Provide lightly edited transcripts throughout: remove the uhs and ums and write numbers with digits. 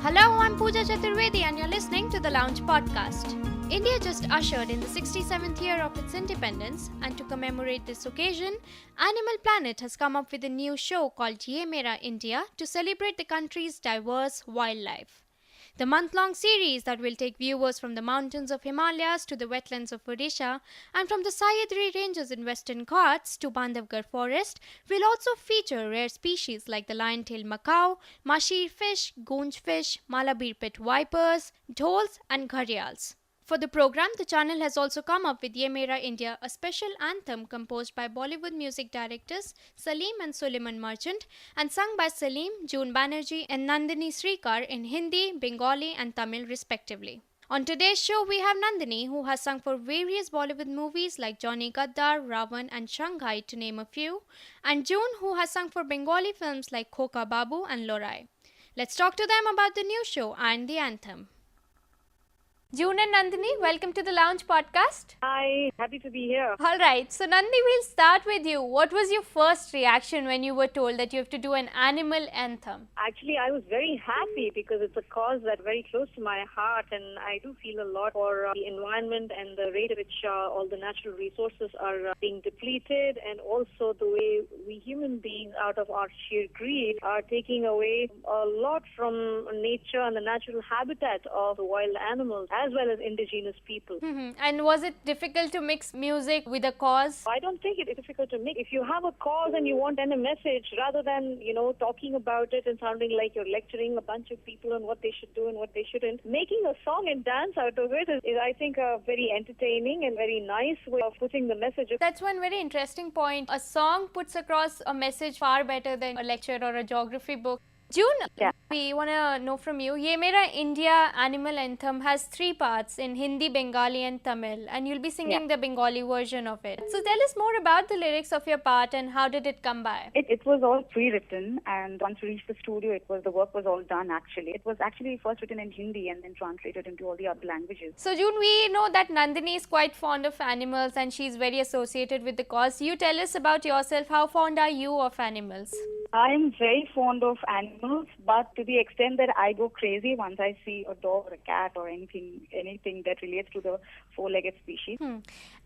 Hello, I'm Pooja Chaturvedi and you're listening to the Lounge Podcast. India just ushered in the 67th year of its independence, and to commemorate this occasion, Animal Planet has come up with a new show called Ye Mera India to celebrate the country's diverse wildlife. The month-long series that will take viewers from the mountains of Himalayas to the wetlands of Odisha and from the Sahyadri ranges in Western Ghats to Bandhavgarh forest will also feature rare species like the lion-tailed macaw, mashir fish, goonj fish, Malabir pit vipers, dholes and gharials. For the program, the channel has also come up with Ye Mera India, a special anthem composed by Bollywood music directors Salim and Suleiman Merchant and sung by Salim, June Banerjee and Nandini Srikar in Hindi, Bengali and Tamil respectively. On today's show, we have Nandini, who has sung for various Bollywood movies like Johnny Gaddar, Ravan and Shanghai to name a few, and June, who has sung for Bengali films like Khoka Babu and Lorai. Let's talk to them about the new show and the anthem. June and Nandini, welcome to the Lounge Podcast. Hi, happy to be here. Alright, so Nandini, we'll start with you. What was your first reaction when you were told that you have to do an animal anthem? Actually, I was very happy because it's a cause that's very close to my heart, and I do feel a lot for the environment and the rate at which all the natural resources are being depleted, and also the way we human beings, out of our sheer greed, are taking away a lot from nature and the natural habitat of the wild animals, as well as indigenous people. And was it difficult to mix music with a cause? I don't think it is difficult to make. If you have a cause and you want a message, rather than, talking about it and sounding like you're lecturing a bunch of people on what they should do and what they shouldn't, making a song and dance out of it is I think, a very entertaining and very nice way of putting the message. That's one very interesting point. A song puts across a message far better than a lecture or a geography book. June, we want to know from you, Ye Mera India Animal Anthem has 3 parts in Hindi, Bengali and Tamil, and you'll be singing the Bengali version of it. So tell us more about the lyrics of your part and how did it come by? It was all pre-written, and once we reached the studio, the work was all done actually. It was actually first written in Hindi and then translated into all the other languages. So June, we know that Nandini is quite fond of animals and she's very associated with the cause. You tell us about yourself. How fond are you of animals? I am very fond of animals, but to the extent that I go crazy once I see a dog or a cat or anything that relates to the 4-legged species.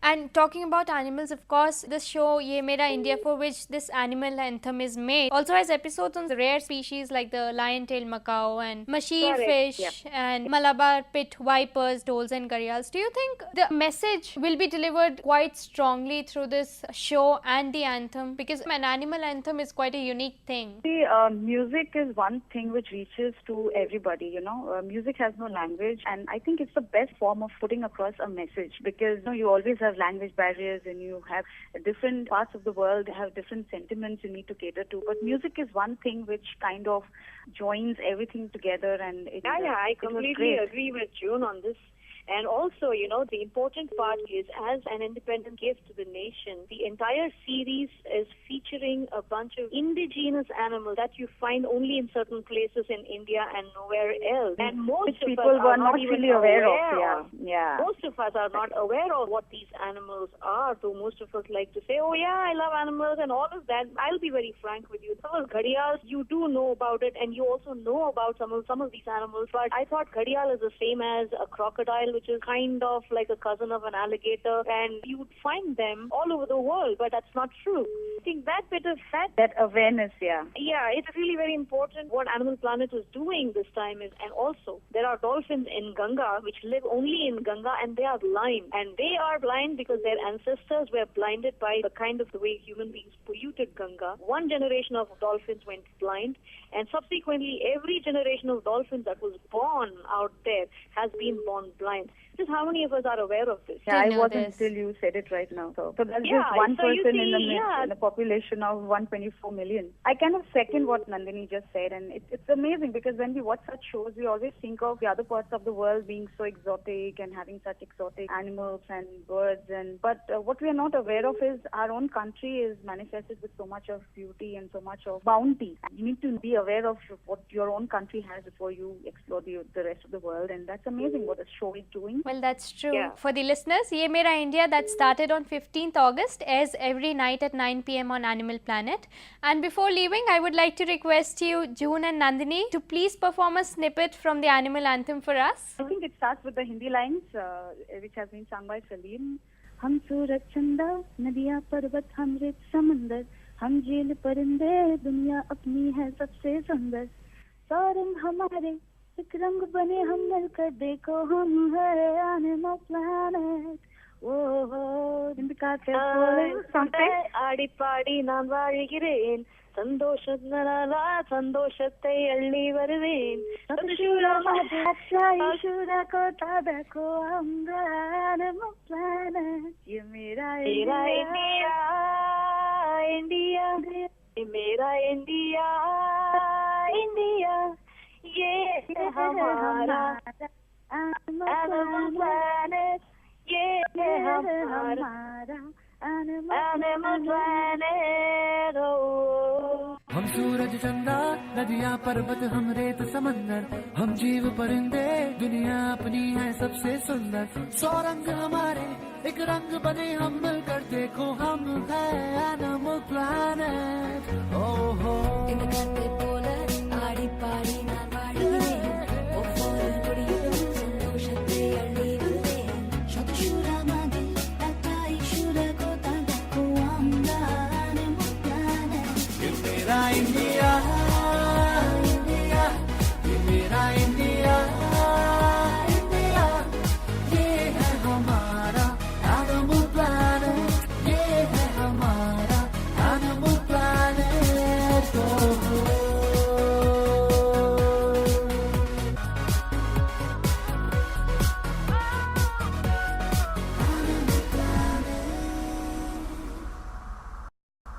And talking about animals, of course, the show Ye Mera India, for which this animal anthem is made, also has episodes on the rare species like the lion-tailed macaw and mashir fish and Malabar pit vipers, dholes and gharials. Do you think the message will be delivered quite strongly through this show and the anthem? Because an animal anthem is quite a unique thing. The music is one thing which reaches to everybody, music has no language, and I think it's the best form of putting across a message because you always have language barriers and you have different parts of the world have different sentiments you need to cater to, but music is one thing which kind of joins everything together, and I completely agree with June on this. And also, the important part is, as an independent gift to the nation, the entire series is featuring a bunch of indigenous animals that you find only in certain places in India and nowhere else. And most of people us were are not really aware of. Most of us are not aware of what these animals are, though most of us like to say, oh yeah, I love animals and all of that. I'll be very frank with you. Some of gharials, you do know about it, and you also know about some of these animals, but I thought gharial is the same as a crocodile, which is kind of like a cousin of an alligator, and you would find them all over the world, but that's not true. I think that bit of fact, that awareness, it's really very important. What Animal Planet is doing this time is, and also there are dolphins in Ganga which live only in Ganga, and they are blind, and they are blind because their ancestors were blinded by the way human beings polluted Ganga. One generation of dolphins went blind, and subsequently every generation of dolphins that was born out there has been born blind. Just how many of us are aware of this? I wasn't until you said it right now. So that's just one person in a population of 124 million. I kind of second what Nandini just said, and it's amazing because when we watch such shows, we always think of the other parts of the world being so exotic and having such exotic animals and birds. But what we are not aware of is our own country is manifested with so much of beauty and so much of bounty. You need to be aware of what your own country has before you explore the rest of the world, and that's amazing what the show is doing. Well, that's true. Yeah. For the listeners, Ye Mera India, that started on 15th August, airs every night at 9 p.m. on Animal Planet. And before leaving, I would like to request you, June and Nandini, to please perform a snippet from the animal anthem for us. I think it starts with the Hindi lines, which has been sung by Salim. हम सूरज चंदा नदियाँ पर्वत हम रेत समंदर हम झील परिंदे दुनिया अपनी है सबसे सुंदर सारंग हमारे एक रंग बने हम मिलकर देखो हम है animal planet. ஆடி பாடி நான் வாழ்கிறேன் சந்தோஷத்தை அள்ளி வருவேன் मेरा इंडिया मेरा इंडिया इंडिया ये हमारा animal planet ये हमारा animal planet. हम सूरज चंदा नदियाँ पर्वत हम रेत समंदर हम जीव परिंदे दुनिया अपनी है सबसे सुंदर सौ रंग हमारे एक रंग बने हम मिलकर देखो हम है एनिमल प्लैनेट. ओहो आड़ी पाड़ी ना India.